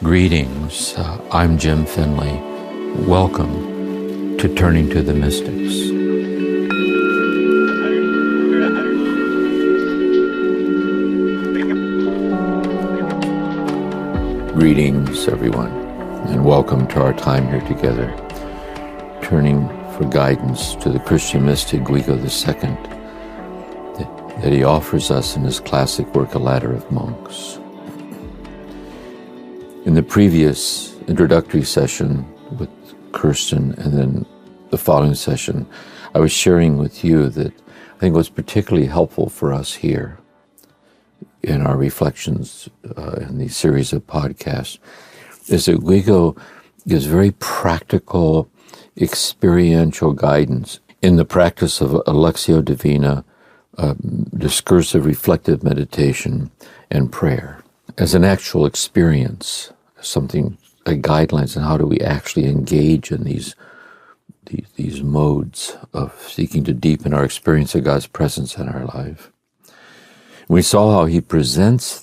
Greetings, I'm Jim Finley. Welcome to Turning to the Mystics. Greetings, everyone, and welcome to our time here together, turning for guidance to the Christian mystic Guigo II that he offers us in his classic work, A Ladder of Monks. In the previous introductory session with Kirsten and then the following session, I was sharing with you that I think what's particularly helpful for us here in our reflections in these series of podcasts is that Guigo gives very practical, experiential guidance in the practice of a Lectio Divina, discursive reflective meditation and prayer as an actual experience, something like guidelines on how do we actually engage in these modes of seeking to deepen our experience of God's presence in our life. We saw how he presents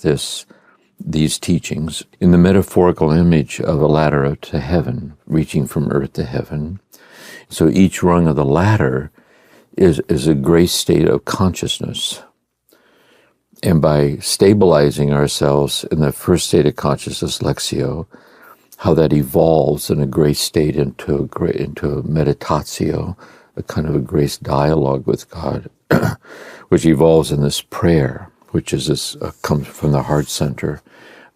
these teachings in the metaphorical image of a ladder to heaven, reaching from earth to heaven. So each rung of the ladder is a grace state of consciousness. And by stabilizing ourselves in the first state of consciousness, Lectio, how that evolves in a grace state into a meditatio, a kind of a grace dialogue with God, which evolves in this prayer, which is this comes from the heart center,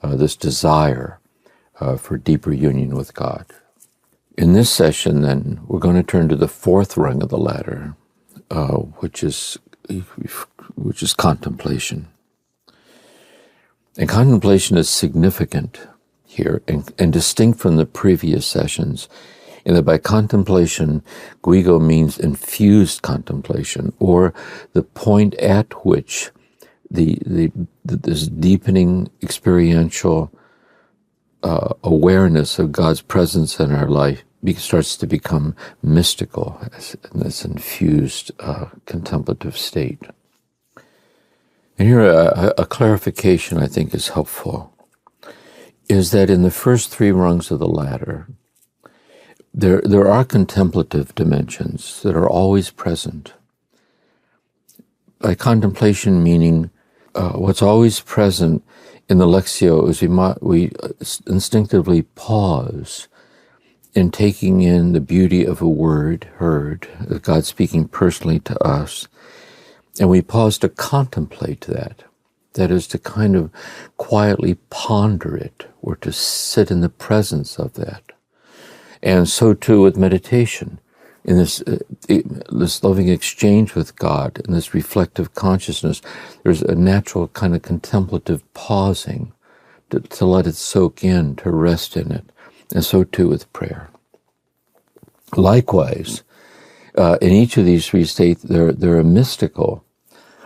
this desire for deeper union with God. In this session, then, we're going to turn to the fourth rung of the ladder, which is contemplation. And contemplation is significant here and distinct from the previous sessions, in that by contemplation, Guigo means infused contemplation, or the point at which this deepening experiential awareness of God's presence in our life starts to become mystical in this infused contemplative state. And here a clarification I think is helpful, is that in the first three rungs of the ladder, there are contemplative dimensions that are always present. By contemplation meaning what's always present in the Lectio is we instinctively pause in taking in the beauty of a word heard, God speaking personally to us, and we pause to contemplate that. That is to kind of quietly ponder it, or to sit in the presence of that. And so too with meditation, in this loving exchange with God, in this reflective consciousness, there's a natural kind of contemplative pausing to let it soak in, to rest in it. And so too with prayer. Likewise, in each of these three states, there are mystical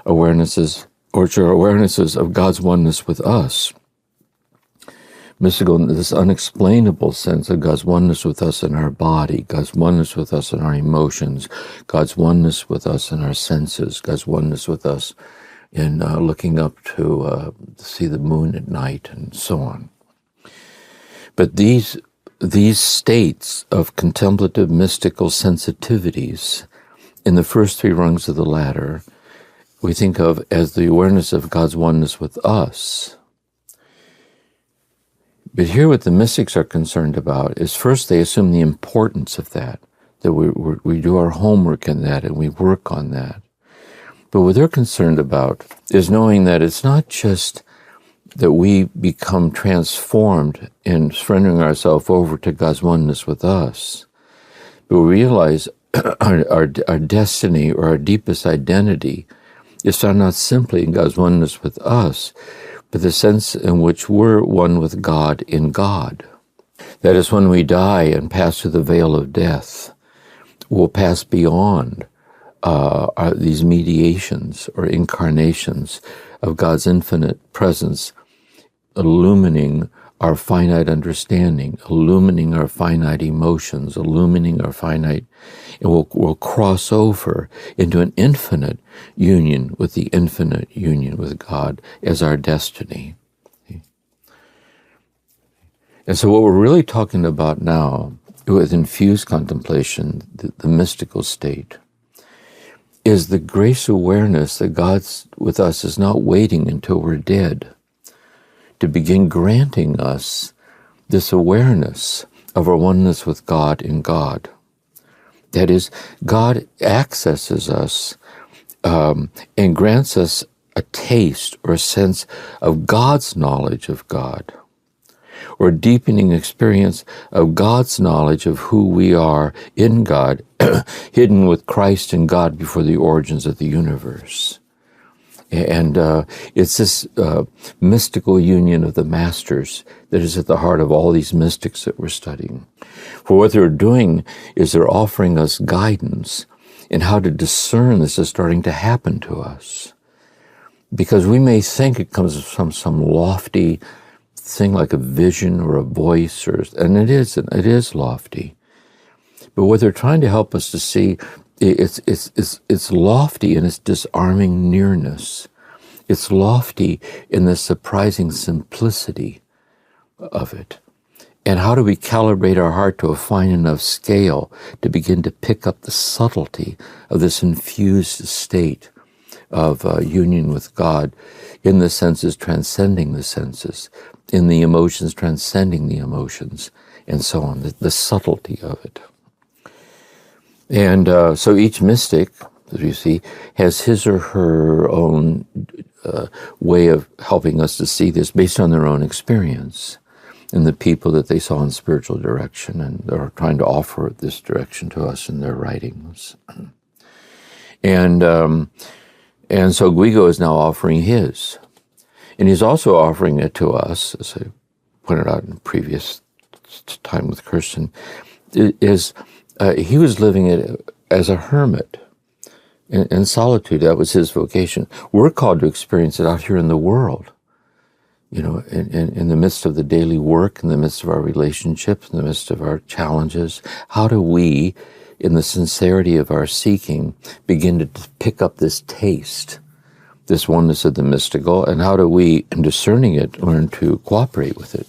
awarenesses, which are awarenesses of God's oneness with us. Mystical, this unexplainable sense of God's oneness with us in our body, God's oneness with us in our emotions, God's oneness with us in our senses, God's oneness with us in looking up to see the moon at night, and so on. But these states of contemplative mystical sensitivities in the first three rungs of the ladder we think of as the awareness of God's oneness with us. But here what the mystics are concerned about is, first they assume the importance of that we do our homework in that and we work on that. But what they're concerned about is knowing that it's not just that we become transformed in surrendering ourselves over to God's oneness with us, but we realize our destiny or our deepest identity is found not simply in God's oneness with us, but the sense in which we're one with God in God. That is, when we die and pass through the veil of death, we'll pass beyond these mediations or incarnations of God's infinite presence, illumining our finite understanding, illumining our finite emotions, illumining our finite, and we'll cross over into an infinite union with the infinite union with God as our destiny. And so what we're really talking about now with infused contemplation, the mystical state, is the grace awareness that God's with us is not waiting until we're dead to begin granting us this awareness of our oneness with God in God. That is, God accesses us and grants us a taste or a sense of God's knowledge of God, or a deepening experience of God's knowledge of who we are in God, hidden with Christ in God before the origins of the universe. And it's this mystical union of the masters that is at the heart of all these mystics that we're studying. For what they're doing is they're offering us guidance in how to discern this is starting to happen to us. Because we may think it comes from some lofty thing like a vision or a voice, and it is lofty. But what they're trying to help us to see, it's lofty in its disarming nearness. It's lofty in the surprising simplicity of it. And how do we calibrate our heart to a fine enough scale to begin to pick up the subtlety of this infused state of union with God, in the senses transcending the senses, in the emotions transcending the emotions, and so on, the subtlety of it. And so each mystic, as you see, has his or her own way of helping us to see this based on their own experience and the people that they saw in spiritual direction, and they're trying to offer this direction to us in their writings. And so Guigo is now offering his. And he's also offering it to us, as I pointed out in previous time with Kirsten, he was living it as a hermit in solitude. That was his vocation. We're called to experience it out here in the world, in the midst of the daily work, in the midst of our relationships, in the midst of our challenges. How do we, in the sincerity of our seeking, begin to pick up this taste, this oneness of the mystical, and how do we, in discerning it, learn to cooperate with it?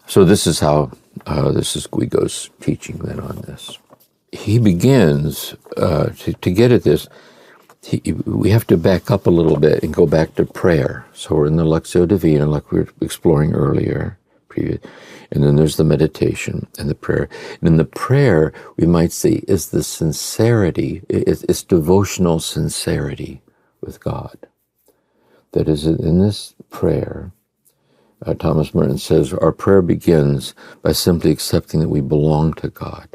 So this is how, this is Guigo's teaching then on this. He begins, to get at this, we have to back up a little bit and go back to prayer. So we're in the Lectio Divina, like we were exploring earlier, and then there's the meditation and the prayer. And in the prayer, we might see, is the sincerity, it's devotional sincerity with God. That is, in this prayer, Thomas Merton says, our prayer begins by simply accepting that we belong to God.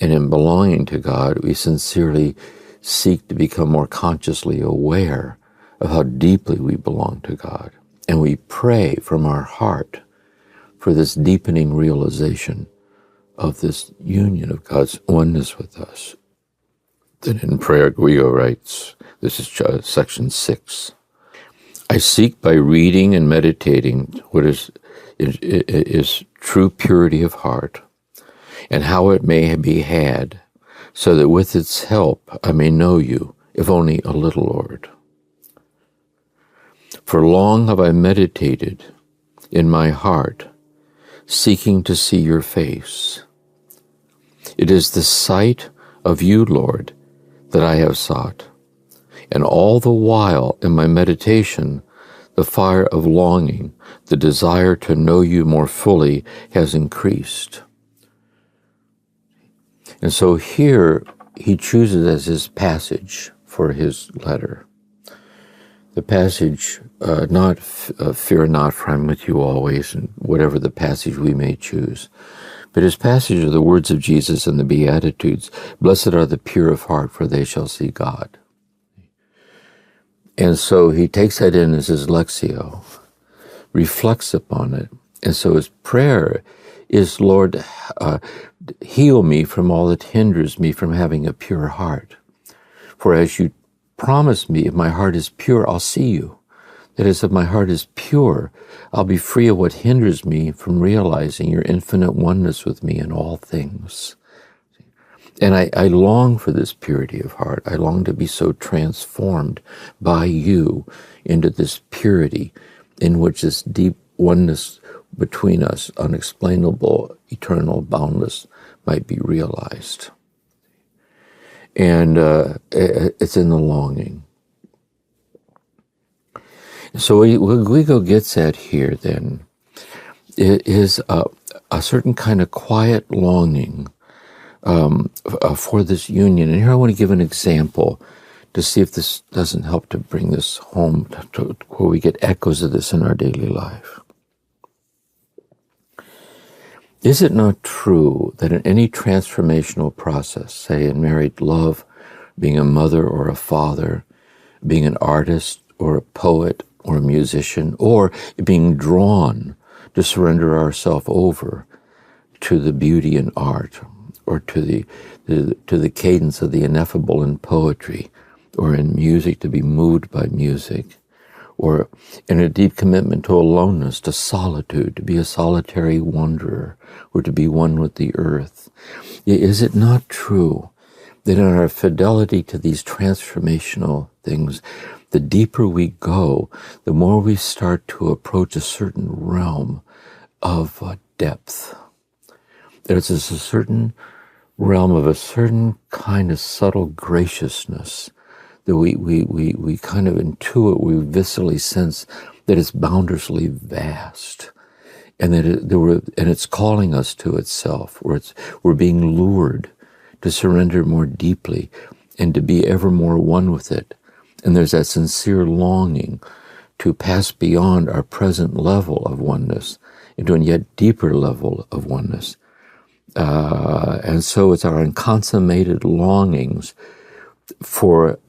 And in belonging to God, we sincerely seek to become more consciously aware of how deeply we belong to God. And we pray from our heart for this deepening realization of this union of God's oneness with us. Then in prayer, Guigo writes, this is section 6. I seek by reading and meditating what is true purity of heart, and how it may be had, so that with its help I may know you, if only a little, Lord. For long have I meditated in my heart, seeking to see your face. It is the sight of you, Lord, that I have sought, and all the while in my meditation, the fire of longing, the desire to know you more fully, has increased. And so here he chooses as his passage for his letter the passage, not fear not, for I'm with you always, and whatever the passage we may choose, but his passage are the words of Jesus in the Beatitudes. Blessed are the pure of heart, for they shall see God. And so he takes that in as his Lectio, reflects upon it. And so his prayer is, Lord, heal me from all that hinders me from having a pure heart. For as you promise me, if my heart is pure, I'll see you. That is, if my heart is pure, I'll be free of what hinders me from realizing your infinite oneness with me in all things. And I long for this purity of heart. I long to be so transformed by you into this purity in which this deep oneness between us, unexplainable, eternal, boundless, might be realized. And it's in the longing. So what Guigo gets at here then is a certain kind of quiet longing for this union. And here I want to give an example to see if this doesn't help to bring this home, to where we get echoes of this in our daily life. Is it not true that in any transformational process, say in married love, being a mother or a father, being an artist or a poet or a musician, or being drawn to surrender ourselves over to the beauty in art, or to the cadence of the ineffable in poetry, or in music, to be moved by music, or in a deep commitment to aloneness, to solitude, to be a solitary wanderer, or to be one with the earth? Is it not true that in our fidelity to these transformational things, the deeper we go, the more we start to approach a certain realm of depth? There's a certain realm of a certain kind of subtle graciousness that we kind of intuit, we viscerally sense that it's boundlessly vast, and that it's calling us to itself, where we're being lured to surrender more deeply and to be ever more one with it. And there's that sincere longing to pass beyond our present level of oneness into a yet deeper level of oneness. And so it's our unconsummated longings for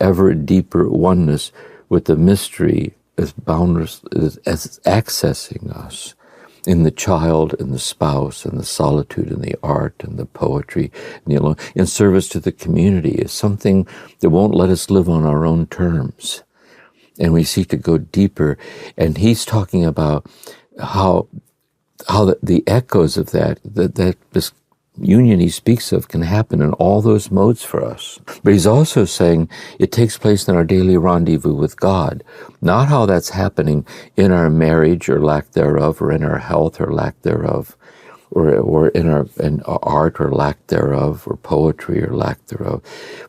ever deeper oneness with the mystery as boundless as accessing us in the child and the spouse and the solitude and the art and the poetry and the alone, in service to the community, is something that won't let us live on our own terms. And we seek to go deeper. And he's talking about how the echoes of that this union he speaks of can happen in all those modes for us. But he's also saying it takes place in our daily rendezvous with God, not how that's happening in our marriage or lack thereof, or in our health or lack thereof, or in our art or lack thereof, or poetry or lack thereof.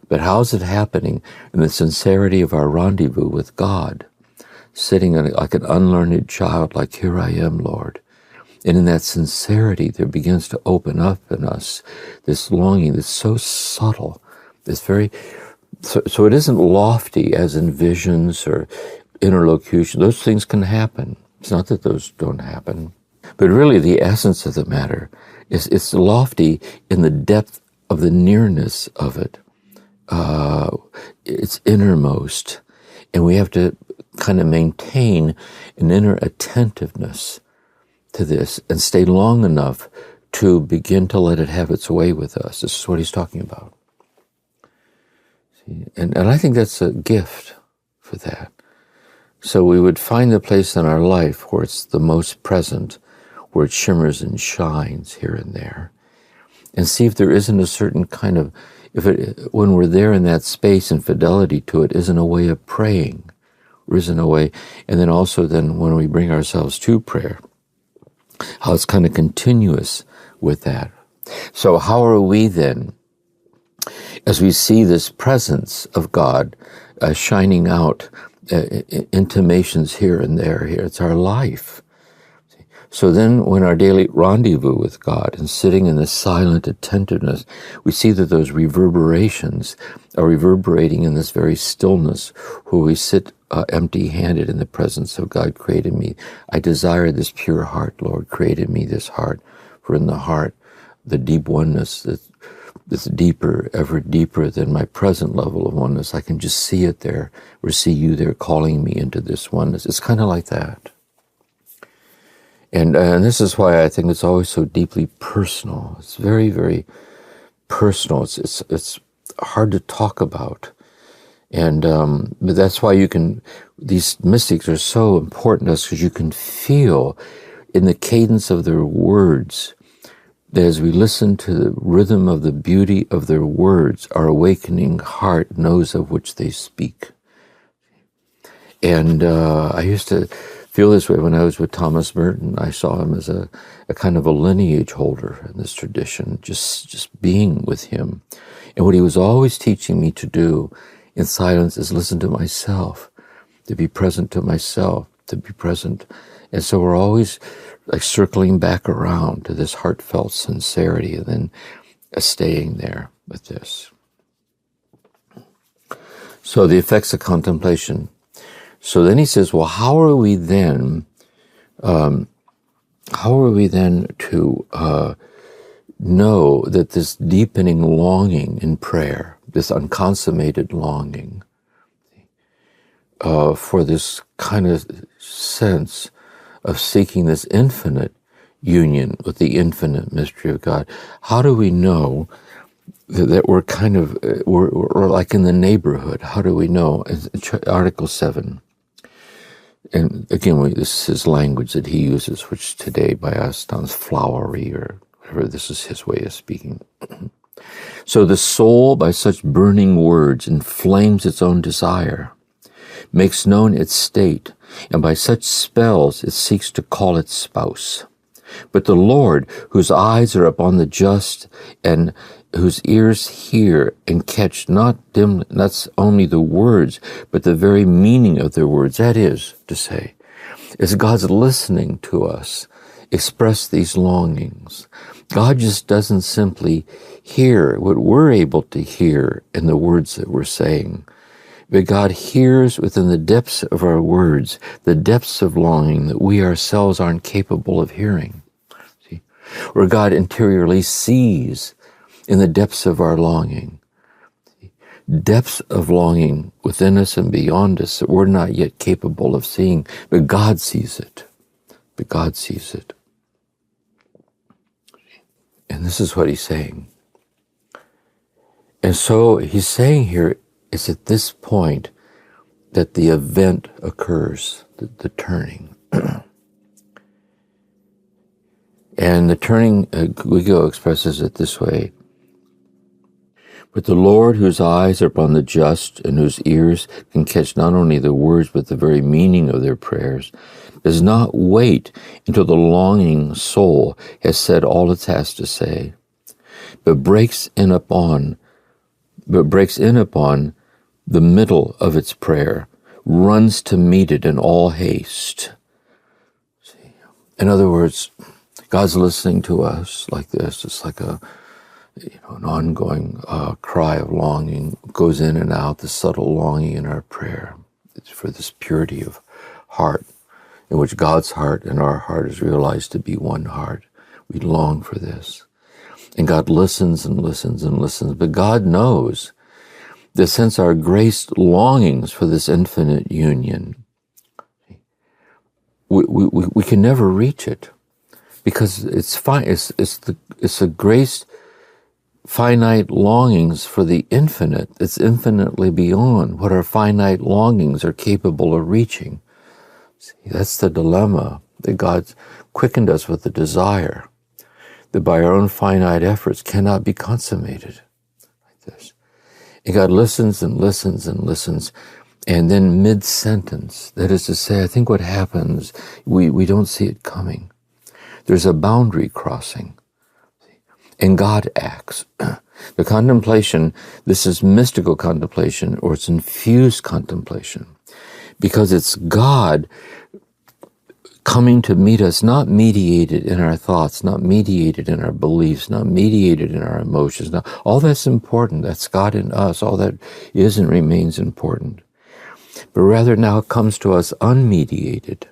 But how's it happening in the sincerity of our rendezvous with God, sitting like an unlearned child, like, here I am, Lord. And in that sincerity, there begins to open up in us this longing that's so subtle, this very, so it isn't lofty as in visions or interlocution. Those things can happen. It's not that those don't happen. But really the essence of the matter is it's lofty in the depth of the nearness of it. It's innermost. And we have to kind of maintain an inner attentiveness to this and stay long enough to begin to let it have its way with us. This is what he's talking about. See? And I think that's a gift for that. So we would find the place in our life where it's the most present, where it shimmers and shines here and there, and see if there isn't a certain kind of, when we're there in that space and fidelity to it, isn't a way of praying, or isn't a way, and then also then when we bring ourselves to prayer, how it's kind of continuous with that. So how are we then, as we see this presence of God shining out, intimations here and there, it's our life. So then when our daily rendezvous with God and sitting in this silent attentiveness, we see that those reverberations are reverberating in this very stillness where we sit empty-handed in the presence of God. Created me. I desire this pure heart, Lord. Created me this heart. For in the heart, the deep oneness that's deeper, ever deeper than my present level of oneness. I can just see it there, or see you there calling me into this oneness. It's kind of like that. And this is why I think it's always so deeply personal. It's very, very personal. It's hard to talk about. And but that's why these mystics are so important to us, because you can feel in the cadence of their words that as we listen to the rhythm of the beauty of their words, our awakening heart knows of which they speak. And I used to feel this way when I was with Thomas Merton. I saw him as a kind of a lineage holder in this tradition, just being with him. And what he was always teaching me to do in silence is listen to myself, to be present to myself, to be present. And so we're always like circling back around to this heartfelt sincerity and then staying there with this. So the effects of contemplation. So then he says, well, how are we then to know that this deepening longing in prayer, this unconsummated longing for this kind of sense of seeking this infinite union with the infinite mystery of God, how do we know that we're kind of, we're like in the neighborhood? How do we know? Article 7. And again, this is his language that he uses, which today by us sounds flowery or whatever. This is his way of speaking. So the soul, by such burning words, inflames its own desire, makes known its state, and by such spells it seeks to call its spouse. But the Lord, whose eyes are upon the just and whose ears hear and catch not only the words, but the very meaning of their words, that is to say, as God's listening to us express these longings, God just doesn't simply hear what we're able to hear in the words that we're saying, but God hears within the depths of our words, the depths of longing that we ourselves aren't capable of hearing. See? Or God interiorly sees in the depths of our longing, depths of longing within us and beyond us that we're not yet capable of seeing, but God sees it. But God sees it. And this is what he's saying. And so he's saying here, it's at this point that the event occurs, the turning. And the turning, Guigo expresses it this way. But the Lord, whose eyes are upon the just and whose ears can catch not only the words but the very meaning of their prayers, does not wait until the longing soul has said all it has to say, but breaks in upon the middle of its prayer, runs to meet it in all haste. See? In other words, God's listening to us like this. It's like an ongoing cry of longing, goes in and out, the subtle longing in our prayer. It's for this purity of heart, in which God's heart and our heart is realized to be one heart. We long for this. And God listens and listens and listens, but God knows that since our graced longings for this infinite union, we can never reach it, because it's fine. It's the graced finite longings for the infinite. It's infinitely beyond what our finite longings are capable of reaching. See, that's the dilemma, that God quickened us with the desire that by our own finite efforts cannot be consummated like this. And God listens and listens and listens, and then mid-sentence, that is to say, I think what happens, we don't see it coming. There's a boundary crossing, and God acts. The contemplation, this is mystical contemplation, or it's infused contemplation, because it's God coming to meet us, not mediated in our thoughts, not mediated in our beliefs, not mediated in our emotions. Now, all that's important. That's God in us. All that is and remains important. But rather now it comes to us unmediated.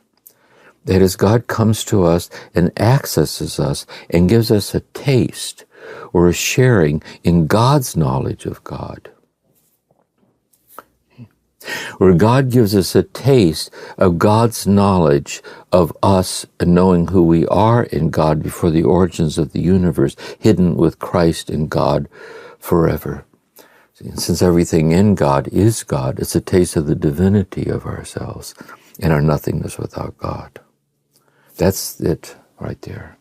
That is, God comes to us and accesses us and gives us a taste or a sharing in God's knowledge of God. Where God gives us a taste of God's knowledge of us and knowing who we are in God before the origins of the universe, hidden with Christ in God forever. Since everything in God is God, it's a taste of the divinity of ourselves and our nothingness without God. That's it right there.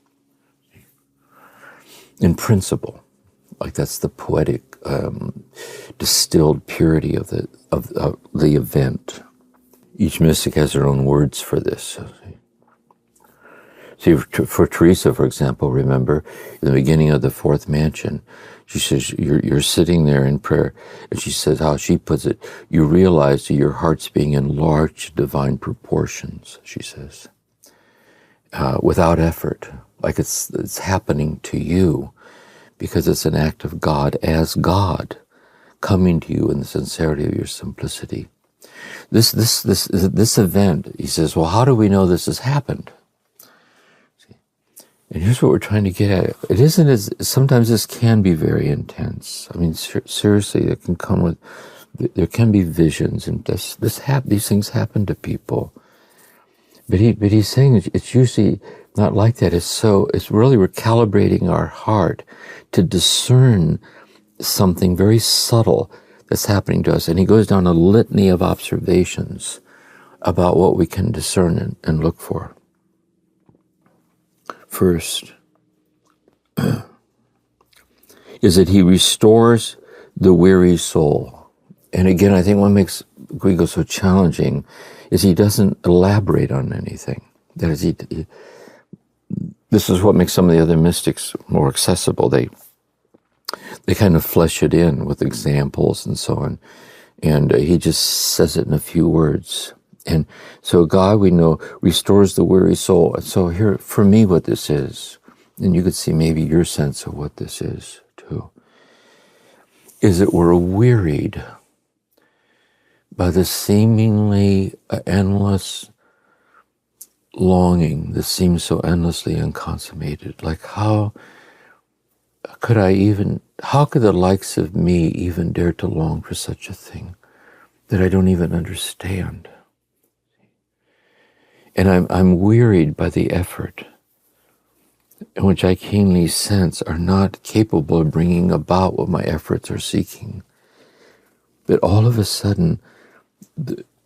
In principle, like that's the poetic, distilled purity of the event. Each mystic has their own words for this. See, for Teresa, for example, remember, in the beginning of the fourth mansion, she says, you're sitting there in prayer, and she says, how she puts it, you realize that your heart's being enlarged to divine proportions, she says, without effort, like it's happening to you, because it's an act of God as God, coming to you in the sincerity of your simplicity. This event, he says, well, how do we know this has happened? And here's what we're trying to get at. It isn't as, sometimes this can be very intense. I mean, seriously, it can come with, there can be visions, and these things happen to people. But he's saying it's usually not like that. It's really we're calibrating our heart to discern something very subtle that's happening to us. And he goes down a litany of observations about what we can discern and look for. First, is that he restores the weary soul. And again, I think what makes Guigo so challenging is he doesn't elaborate on anything. That is, this is what makes some of the other mystics more accessible. They kind of flesh it in with examples and so on. And he just says it in a few words. And so God, we know, restores the weary soul. And so here, for me, what this is, and you could see maybe your sense of what this is too, is that we're wearied by the seemingly endless longing that seems so endlessly unconsummated. Like how could the likes of me even dare to long for such a thing that I don't even understand? And I'm wearied by the effort in which I keenly sense are not capable of bringing about what my efforts are seeking. That all of a sudden,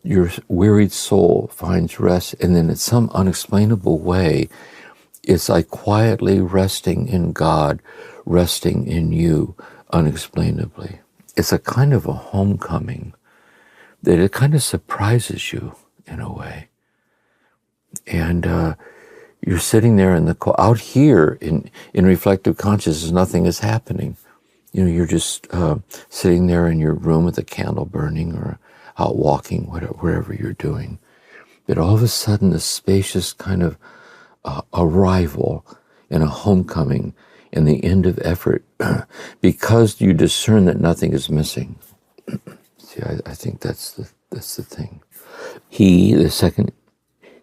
your wearied soul finds rest, and then in some unexplainable way, it's like quietly resting in God, resting in you unexplainably. It's a kind of a homecoming that it kind of surprises you in a way. And you're sitting there out here in reflective consciousness, nothing is happening. You know, you're just sitting there in your room with a candle burning or out walking, wherever you're doing. But all of a sudden, this spacious kind of arrival and a homecoming and the end of effort, because you discern that nothing is missing. See, I think that's the thing.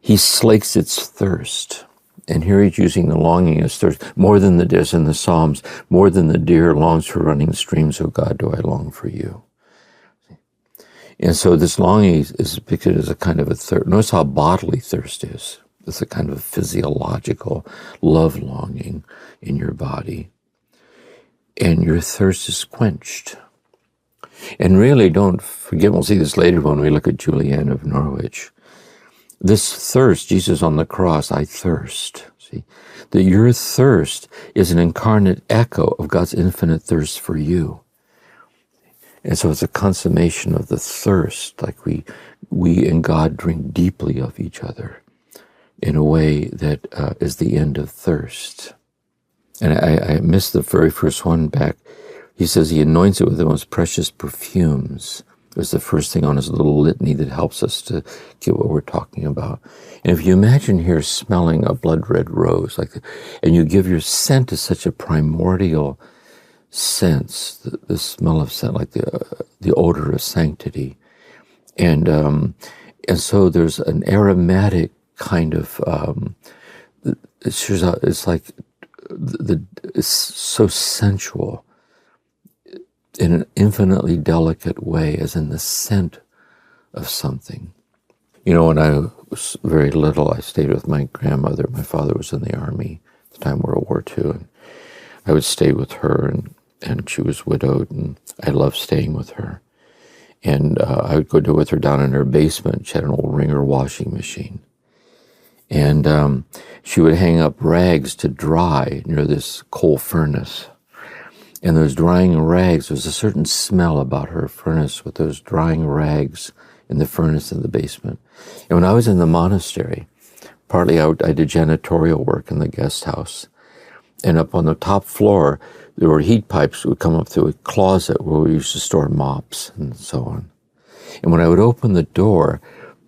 He slakes its thirst. And here he's using the longing as thirst, more than the deer in the Psalms, more than the deer longs for running streams, O God, do I long for you. And so this longing is pictured as a kind of a thirst. Notice how bodily thirst is. It's a kind of physiological love longing in your body. And your thirst is quenched. And really, don't forget, we'll see this later when we look at Julian of Norwich. This thirst, Jesus on the cross, I thirst. See, that your thirst is an incarnate echo of God's infinite thirst for you. And so it's a consummation of the thirst, like we and God drink deeply of each other in a way that is the end of thirst. And I missed the very first one back. He says he anoints it with the most precious perfumes. It was the first thing on his little litany that helps us to get what we're talking about. And if you imagine here smelling a blood red rose, and you give your scent to such a primordial sense, the smell of scent, like the odor of sanctity, and so there's an aromatic kind of it's like it's so sensual in an infinitely delicate way, as in the scent of something. You know, when I was very little, I stayed with my grandmother. My father was in the army at the time of World War II, and I would stay with her, and she was widowed, and I loved staying with her. And I would go with her down in her basement. She had an old Ringer washing machine. And she would hang up rags to dry near this coal furnace. And those drying rags, there's a certain smell about her furnace with those drying rags in the furnace in the basement. And when I was in the monastery, partly I did janitorial work in the guest house. And up on the top floor, there were heat pipes that would come up through a closet where we used to store mops and so on. And when I would open the door,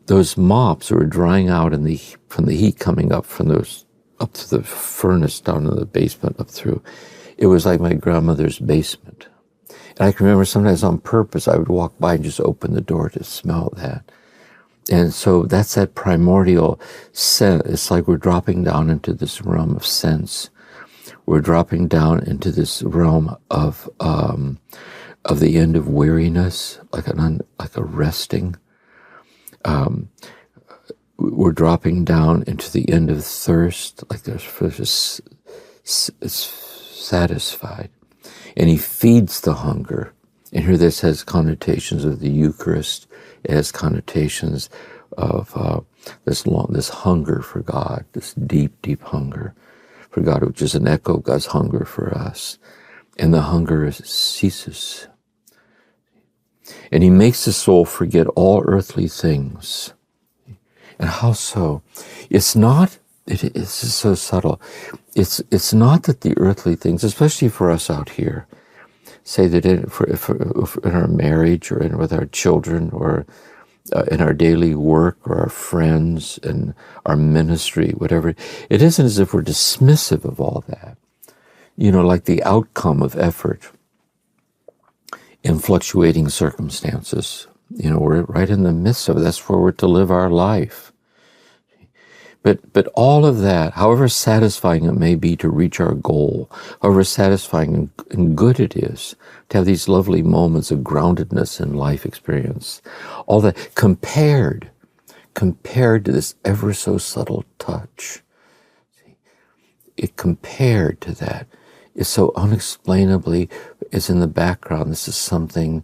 those mops were drying out from the heat coming up from those, up to the furnace down in the basement up through. It was like my grandmother's basement. And I can remember sometimes on purpose, I would walk by and just open the door to smell that. And so that's that primordial sense. It's like we're dropping down into this realm of sense. We're dropping down into this realm of the end of weariness, like a resting. We're dropping down into the end of thirst, like it's satisfied. And he feeds the hunger. And here this has connotations of the Eucharist. It has connotations of this hunger for God, this deep, deep hunger for God, which is an echo of God's hunger for us. And the hunger ceases. And he makes the soul forget all earthly things. And how so? It's so subtle. It's not that the earthly things, especially for us out here, say that in our marriage or with our children or in our daily work or our friends and our ministry, whatever, it isn't as if we're dismissive of all that. Like the outcome of effort in fluctuating circumstances. We're right in the midst of it. That's where we're to live our life. But all of that, however satisfying it may be to reach our goal, however satisfying and good it is to have these lovely moments of groundedness in life experience, all that compared to this ever so subtle touch, it compared to that is so unexplainably is in the background. This is something,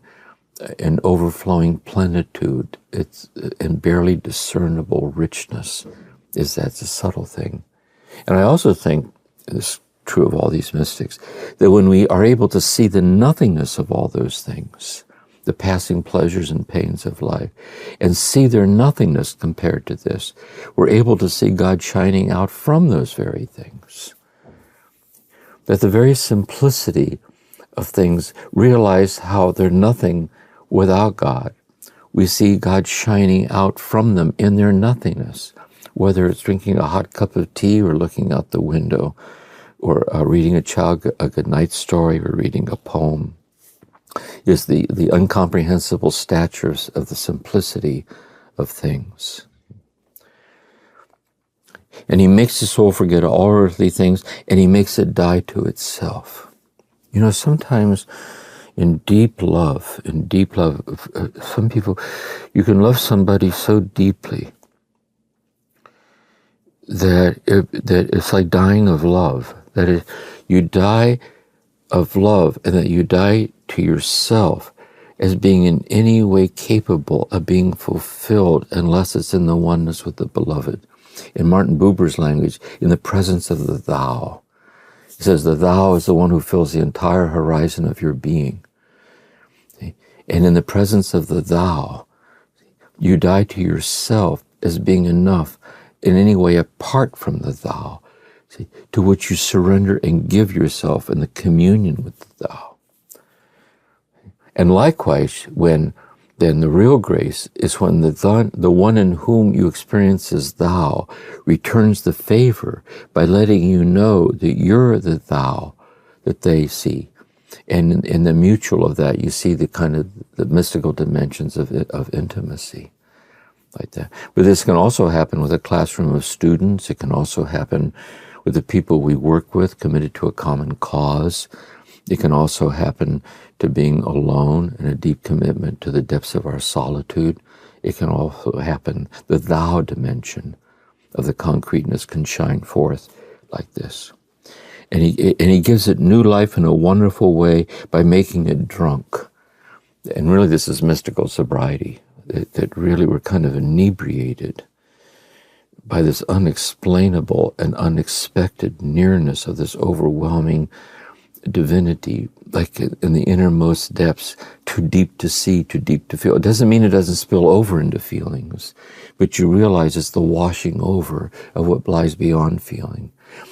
an overflowing plenitude. It's in barely discernible richness. That's a subtle thing. And I also think, this is true of all these mystics, that when we are able to see the nothingness of all those things, the passing pleasures and pains of life, and see their nothingness compared to this, we're able to see God shining out from those very things. That the very simplicity of things, realize how they're nothing without God. We see God shining out from them in their nothingness, whether it's drinking a hot cup of tea or looking out the window or reading a child a good night story or reading a poem, is the incomprehensible statures of the simplicity of things. And he makes the soul forget all earthly things, and he makes it die to itself. Sometimes in deep love, some people, you can love somebody so deeply that it's like dying of love. That is, you die of love, and that you die to yourself as being in any way capable of being fulfilled unless it's in the oneness with the beloved. In Martin Buber's language, in the presence of the thou. He says the thou is the one who fills the entire horizon of your being. And in the presence of the thou, you die to yourself as being enough in any way apart from the thou, to which you surrender and give yourself in the communion with the thou. And likewise, then the real grace is when the one in whom you experience as thou returns the favor by letting you know that you're the thou that they see. And in the mutual of that, you see the kind of the mystical dimensions of intimacy. Like that. But this can also happen with a classroom of students. It can also happen with the people we work with, committed to a common cause. It can also happen to being alone in a deep commitment to the depths of our solitude. It can also happen, the thou dimension of the concreteness can shine forth like this. And he gives it new life in a wonderful way by making it drunk. And really this is mystical sobriety. That really we're kind of inebriated by this unexplainable and unexpected nearness of this overwhelming divinity, like in the innermost depths, too deep to see, too deep to feel. It doesn't mean it doesn't spill over into feelings, but you realize it's the washing over of what lies beyond feeling.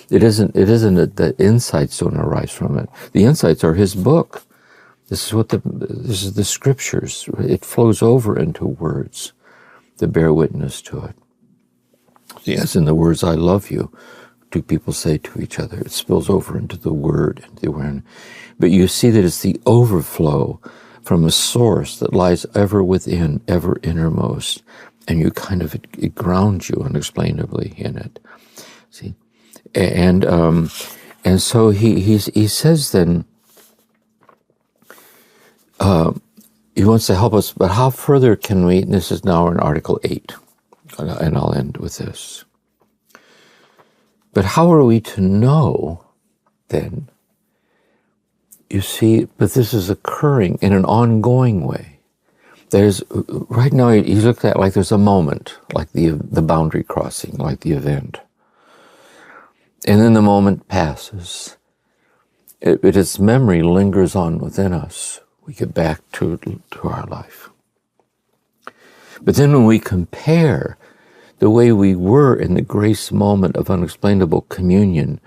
It isn't that the insights don't arise from it. The insights are his book. This is the scriptures. It flows over into words that bear witness to it. Yes, in the words, I love you, two people say to each other. It spills over into the word and the awareness. But you see that it's the overflow from a source that lies ever within, ever innermost. And you kind of, it grounds you unexplainably in it. See? And so he says then, he wants to help us, but how further can we, and this is now in Article 8, and I'll end with this. But how are we to know, then, you see, but this is occurring in an ongoing way. There's, right now, he looked at like there's a moment, like the boundary crossing, like the event. And then the moment passes. But its memory lingers on within us. We get back to our life. But then when we compare the way we were in the grace moment of unexplainable communion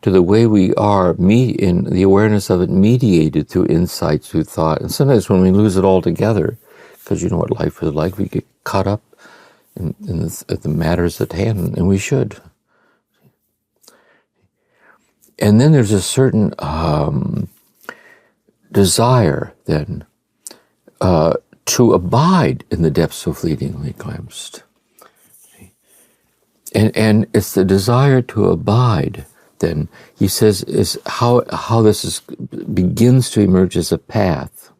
to the way we are in the awareness of it mediated through insights, through thought. And sometimes when we lose it all together, because you know what life is like, we get caught up in the matters at hand, and we should. And then there's a certain desire then to abide in the depths so fleetingly glimpsed. And it's the desire to abide, then, he says, is how this begins to emerge as a path.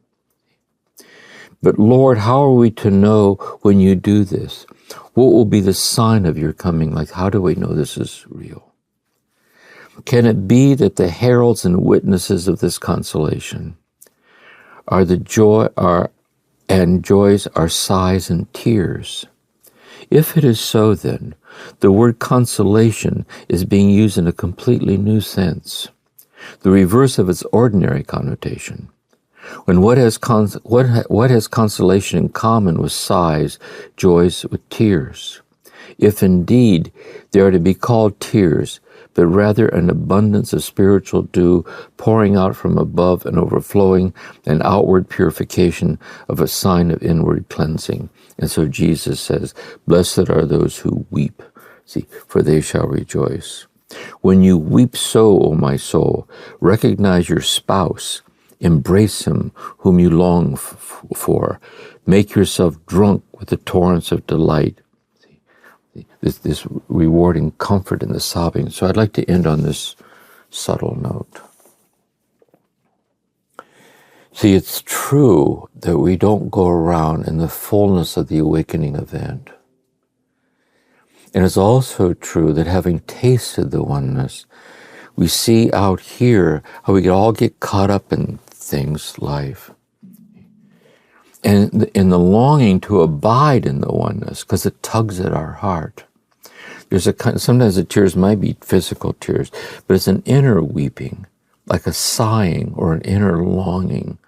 But Lord, how are we to know when you do this? What will be the sign of your coming? Like, how do we know this is real? Can it be that the heralds and witnesses of this consolation joys are sighs and tears? If it is so, then, the word consolation is being used in a completely new sense, the reverse of its ordinary connotation. When what has consolation in common with sighs, joys with tears? If indeed they are to be called tears, but rather an abundance of spiritual dew pouring out from above and overflowing, an outward purification of a sign of inward cleansing. And so Jesus says, blessed are those who weep, for they shall rejoice. When you weep so, O my soul, recognize your spouse, embrace him whom you long for, make yourself drunk with the torrents of delight. This rewarding comfort in the sobbing. So I'd like to end on this subtle note. See, it's true that we don't go around in the fullness of the awakening event. And it's also true that having tasted the oneness, we see out here how we all get caught up in things, life. And in the longing to abide in the oneness, because it tugs at our heart. There's sometimes the tears might be physical tears, but it's an inner weeping, like a sighing or an inner longing.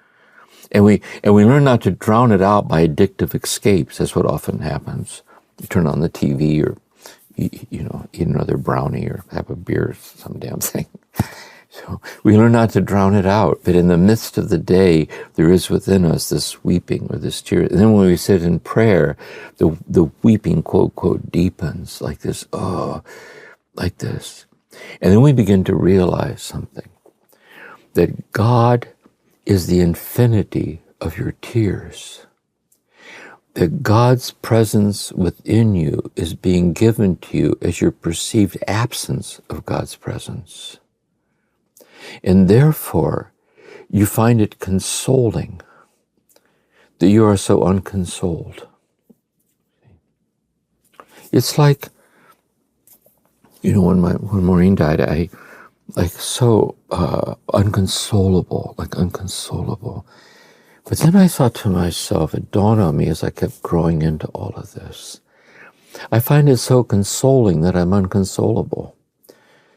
And we learn not to drown it out by addictive escapes. That's what often happens. You turn on the TV or, eat another brownie or have a beer, some damn thing. So we learn not to drown it out. But in the midst of the day, there is within us this weeping or this tear. And then when we sit in prayer, the weeping, quote, quote, deepens like this, like this. And then we begin to realize something, that God is the infinity of your tears. That God's presence within you is being given to you as your perceived absence of God's presence. And therefore, you find it consoling that you are so unconsoled. It's like, when Maureen died, I so unconsolable. But then I thought to myself, it dawned on me as I kept growing into all of this, I find it so consoling that I'm unconsolable.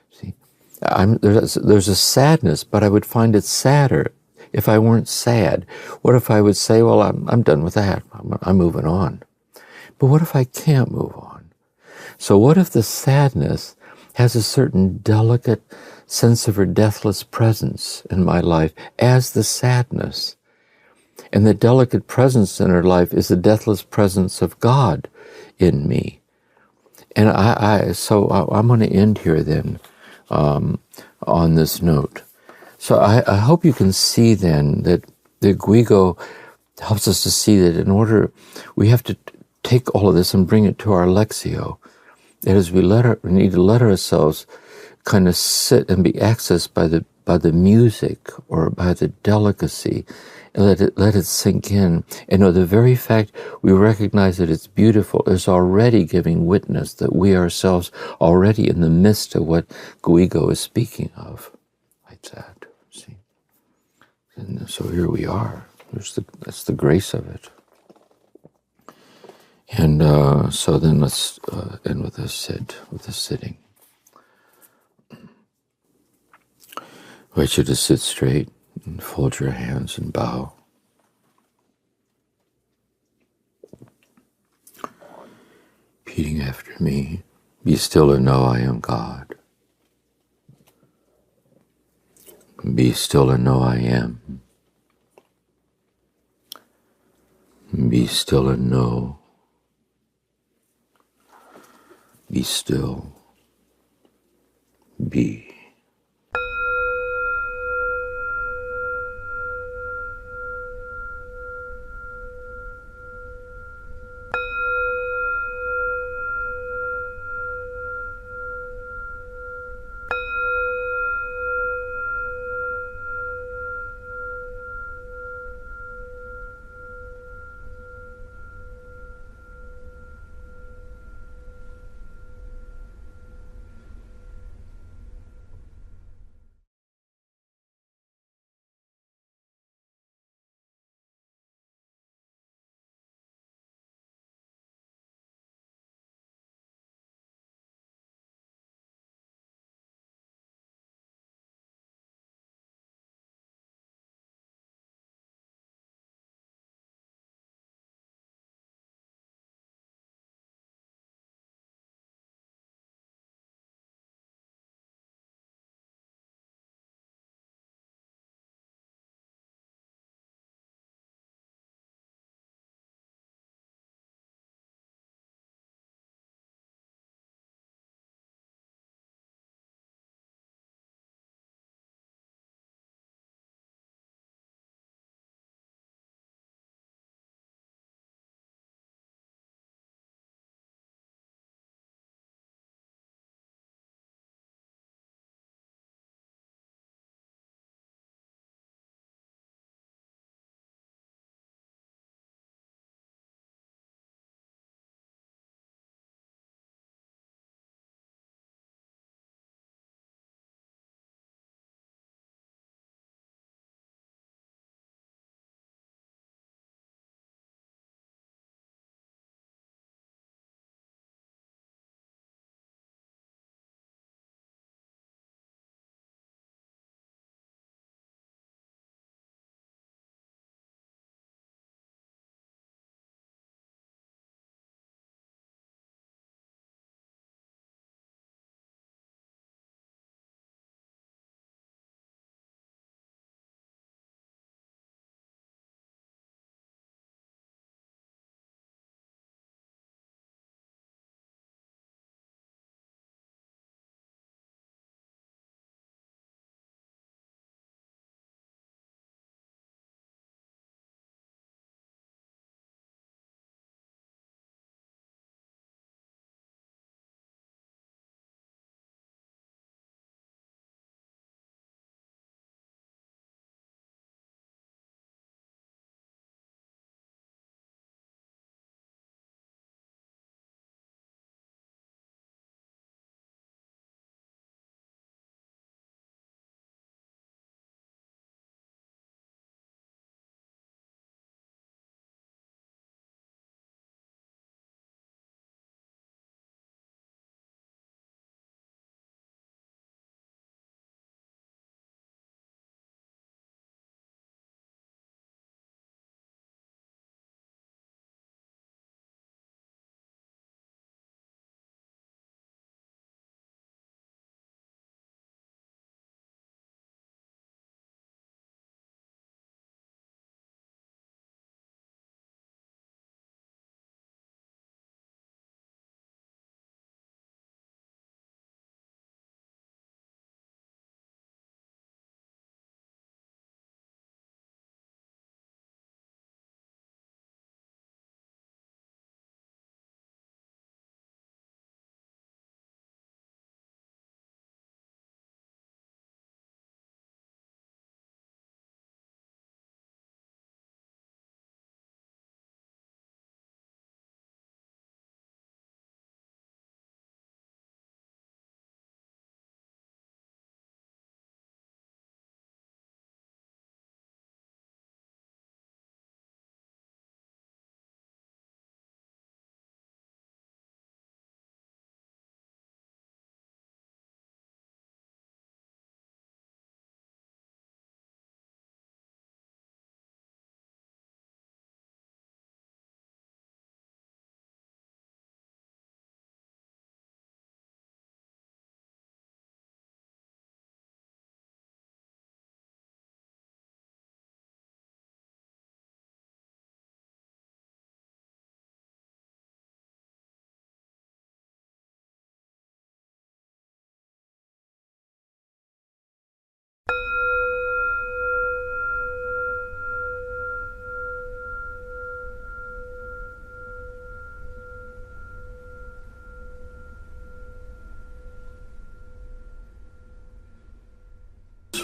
See, There's a sadness, but I would find it sadder if I weren't sad. What if I would say, well, I'm done with that. I'm moving on. But what if I can't move on? So what if the sadness has a certain delicate sense of her deathless presence in my life as the sadness? And the delicate presence in her life is the deathless presence of God in me. And so I'm going to end here then on this note. So I hope you can see then that the Guigo helps us to see that in order, we have to take all of this and bring it to our Lectio. That is, we need to let ourselves kind of sit and be accessed by the music or by the delicacy, and let it sink in. And the very fact we recognize that it's beautiful is already giving witness that we ourselves already in the midst of what Guigo is speaking of, like that. See, and so here we are. That's the grace of it. And so then let's end with this sitting. I invite you to sit straight and fold your hands and bow. Repeating after me, be still and know I am God. Be still and know I am. Be still and know. Be still. Be.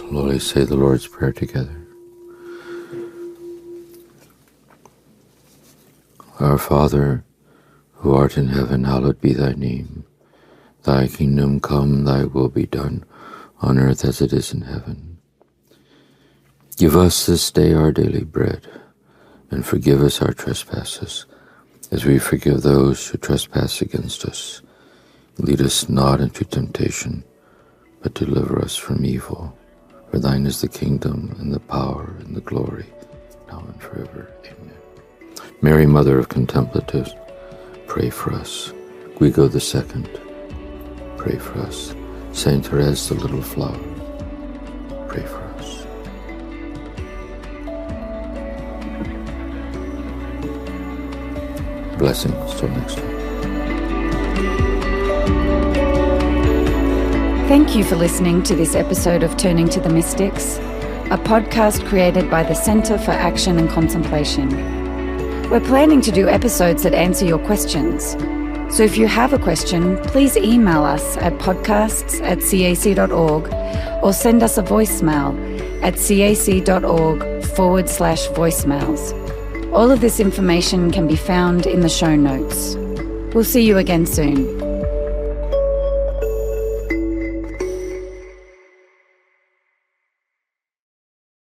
Slowly say the Lord's Prayer together. Our Father, who art in heaven, hallowed be thy name. Thy kingdom come, thy will be done, on earth as it is in heaven. Give us this day our daily bread, and forgive us our trespasses, as we forgive those who trespass against us. Lead us not into temptation, but deliver us from evil. For thine is the kingdom, and the power, and the glory, now and forever. Amen. Mary, Mother of Contemplatives, pray for us. Guigo II, pray for us. Saint Therese, the Little Flower, pray for us. Blessings till next time. Thank you for listening to this episode of Turning to the Mystics, a podcast created by the Center for Action and Contemplation. We're planning to do episodes that answer your questions. So if you have a question, please email us at podcasts@cac.org or send us a voicemail at cac.org/voicemails. All of this information can be found in the show notes. We'll see you again soon.